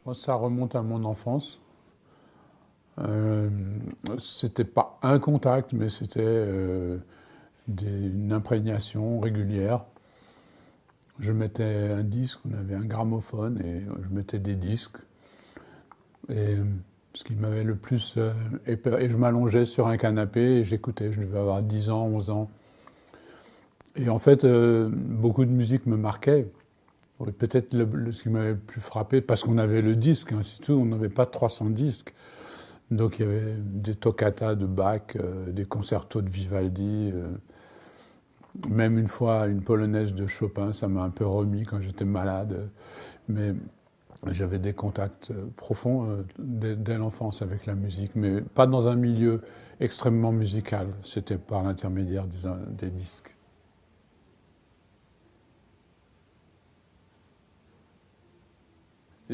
Moi, ça remonte à mon enfance. C'était pas un contact, mais c'était une imprégnation régulière. Je mettais un disque, on avait un gramophone et je mettais des disques. Et ce qui m'avait le plus... et je m'allongeais sur un canapé et j'écoutais, je devais avoir 10 ans, 11 ans. Et en fait, beaucoup de musique me marquait. Peut-être ce qui m'avait le plus frappé, parce qu'on avait le disque, ainsi de suite, on n'avait pas 300 disques. Donc il y avait des toccatas de Bach, des concertos de Vivaldi, même une fois une polonaise de Chopin, ça m'a un peu remis quand j'étais malade. Mais j'avais des contacts profonds dès l'enfance avec la musique, mais pas dans un milieu extrêmement musical, c'était par l'intermédiaire des disques.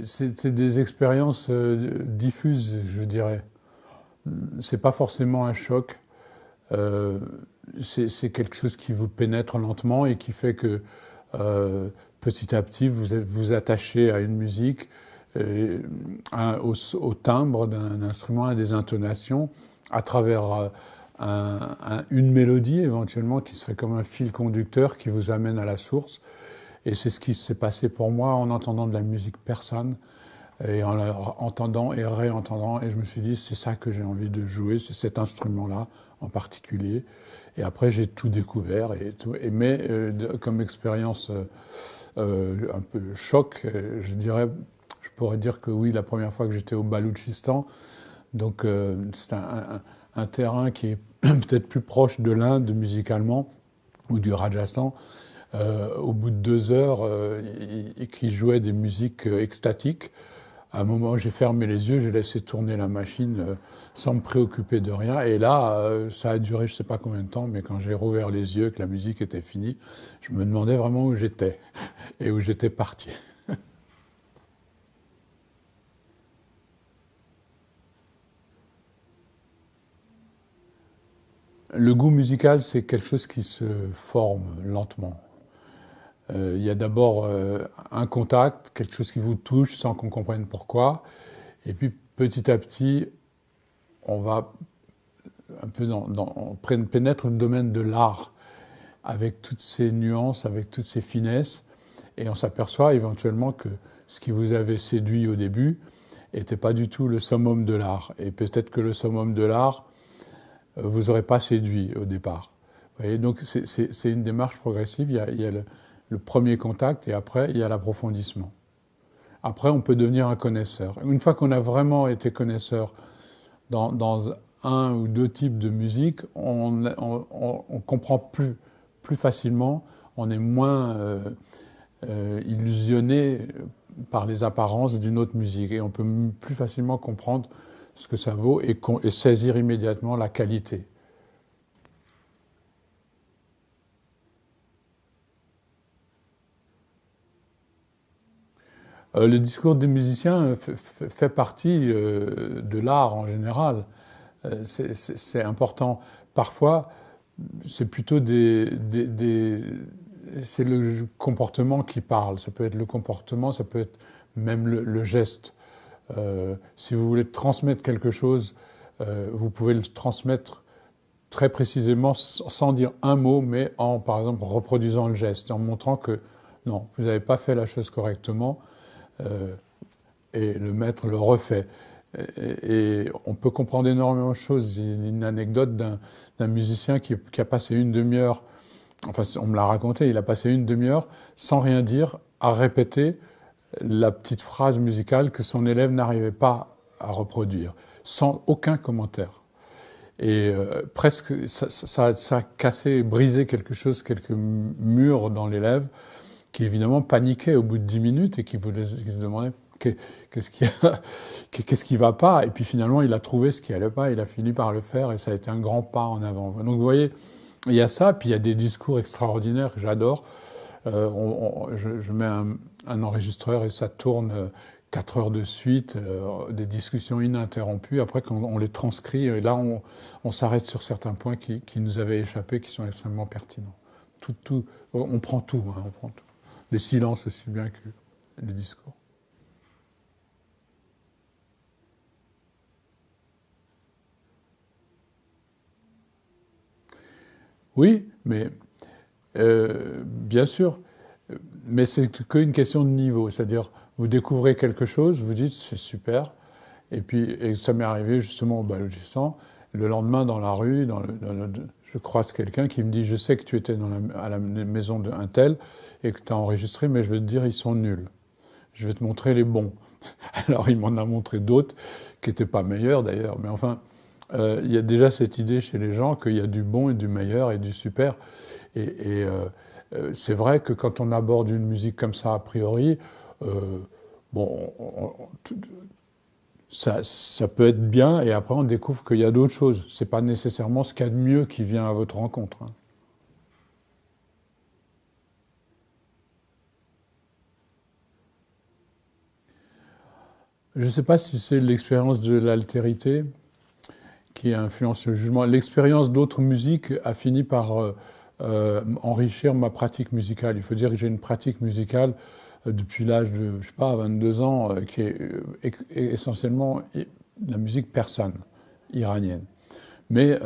C'est des expériences diffuses, je dirais. C'est pas forcément un choc. C'est quelque chose qui vous pénètre lentement et qui fait que petit à petit vous vous attachez à une musique, au timbre d'un instrument, à des intonations, à travers une mélodie éventuellement qui serait comme un fil conducteur qui vous amène à la source. Et c'est ce qui s'est passé pour moi en entendant de la musique persane et en la entendant et réentendant. Et je me suis dit, c'est ça que j'ai envie de jouer, c'est cet instrument-là en particulier. Et après, j'ai tout découvert. Mais comme expérience un peu choc, je pourrais dire que oui, la première fois que j'étais au Baloutchistan, donc c'est un terrain qui est peut-être plus proche de l'Inde musicalement ou du Rajasthan. Au bout de 2 heures, qui jouait des musiques extatiques. À un moment, j'ai fermé les yeux, j'ai laissé tourner la machine sans me préoccuper de rien. Et là, ça a duré je ne sais pas combien de temps, mais quand j'ai rouvert les yeux, que la musique était finie, je me demandais vraiment où j'étais et où j'étais parti. Le goût musical, c'est quelque chose qui se forme lentement. Il y a d'abord un contact, quelque chose qui vous touche sans qu'on comprenne pourquoi. Et puis petit à petit, on va un peu on pénètre le domaine de l'art avec toutes ces nuances, avec toutes ces finesses. Et on s'aperçoit éventuellement que ce qui vous avait séduit au début n'était pas du tout le summum de l'art. Et peut-être que le summum de l'art vous aurait pas séduit au départ. Vous voyez, donc c'est une démarche progressive. Il y a le premier contact et après il y a l'approfondissement. Après on peut devenir un connaisseur. Une fois qu'on a vraiment été connaisseur dans un ou deux types de musique, on comprend plus facilement, on est moins illusionné par les apparences d'une autre musique et on peut plus facilement comprendre ce que ça vaut et saisir immédiatement la qualité. Le discours des musiciens fait partie de l'art en général. C'est important. Parfois, c'est plutôt c'est le comportement qui parle. Ça peut être le comportement, ça peut être même le geste. Si vous voulez transmettre quelque chose, vous pouvez le transmettre très précisément sans dire un mot, mais en, par exemple, reproduisant le geste, en montrant que non, vous n'avez pas fait la chose correctement. Et le maître le refait. Et on peut comprendre énormément de choses. Il y a une anecdote d'un musicien qui a passé une demi-heure, enfin on me l'a raconté, il a passé une demi-heure sans rien dire à répéter la petite phrase musicale que son élève n'arrivait pas à reproduire, sans aucun commentaire. Et presque, ça a cassé, brisé quelque chose, quelques murs dans l'élève, qui évidemment paniquait au bout de 10 minutes et qui se demandait qu'est-ce qui va pas. Et puis finalement, il a trouvé ce qui allait pas, il a fini par le faire et ça a été un grand pas en avant. Donc vous voyez, il y a ça, puis il y a des discours extraordinaires que j'adore. Je mets un enregistreur et ça tourne 4 heures de suite, des discussions ininterrompues. Après, quand on les transcrit, et là, on s'arrête sur certains points qui nous avaient échappé, qui sont extrêmement pertinents. On prend tout, hein, on prend tout. Les silences aussi bien que le discours. Oui, mais bien sûr, mais c'est qu'une question de niveau. C'est-à-dire, vous découvrez quelque chose, vous dites c'est super, et puis ça m'est arrivé justement au Balochistan. Le lendemain, dans la rue, je croise quelqu'un qui me dit je sais que tu étais à la maison d'un tel et que tu as enregistré, mais je vais te dire ils sont nuls. Je vais te montrer les bons. Alors il m'en a montré d'autres qui n'étaient pas meilleurs d'ailleurs, mais enfin. Il y a déjà cette idée chez les gens qu'il y a du bon et du meilleur et du super. Et c'est vrai que quand on aborde une musique comme ça a priori, bon, ça peut être bien et après on découvre qu'il y a d'autres choses. C'est pas nécessairement ce qu'il y a de mieux qui vient à votre rencontre. Hein. Je ne sais pas si c'est l'expérience de l'altérité qui influence le jugement. L'expérience d'autres musiques a fini par enrichir ma pratique musicale. Il faut dire que j'ai une pratique musicale depuis l'âge de, je sais pas, 22 ans, qui est essentiellement la musique persane, iranienne. Mais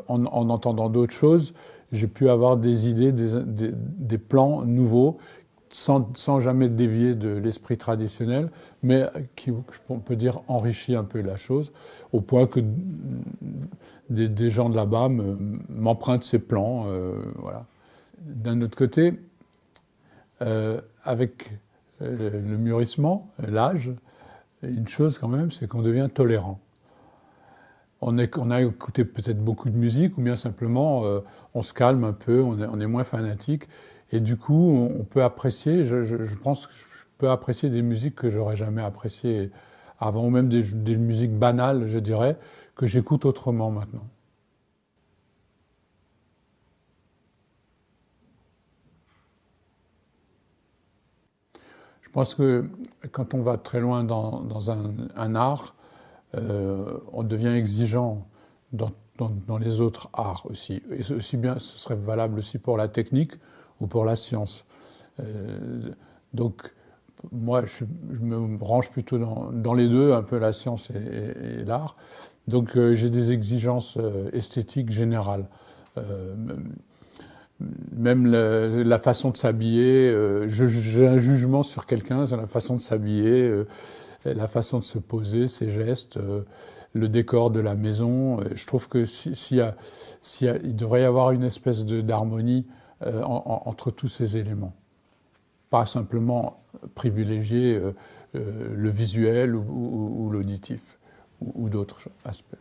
en entendant d'autres choses, j'ai pu avoir des idées, des plans nouveaux, sans jamais dévier de l'esprit traditionnel, mais qui, on peut dire, enrichit un peu la chose, au point que des gens de là-bas m'empruntent ces plans. Voilà. D'un autre côté, avec le mûrissement, l'âge, une chose quand même, c'est qu'on devient tolérant. On a écouté peut-être beaucoup de musique, ou bien simplement on se calme un peu, on est moins fanatique. Et du coup, on peut apprécier, je pense que je peux apprécier des musiques que j'aurais jamais appréciées avant, ou même des musiques banales, je dirais, que j'écoute autrement maintenant. Je pense que quand on va très loin dans un art, on devient exigeant dans les autres arts aussi. Et aussi bien, ce serait valable aussi pour la technique ou pour la science. Donc, moi, je me range plutôt dans les deux, un peu la science et l'art. Donc, j'ai des exigences esthétiques générales. Même la façon de s'habiller, j'ai un jugement sur quelqu'un, sur la façon de s'habiller, la façon de se poser, ses gestes, le décor de la maison. Je trouve que il devrait y avoir une espèce d'harmonie entre tous ces éléments. Pas simplement privilégier le visuel ou l'auditif ou d'autres aspects.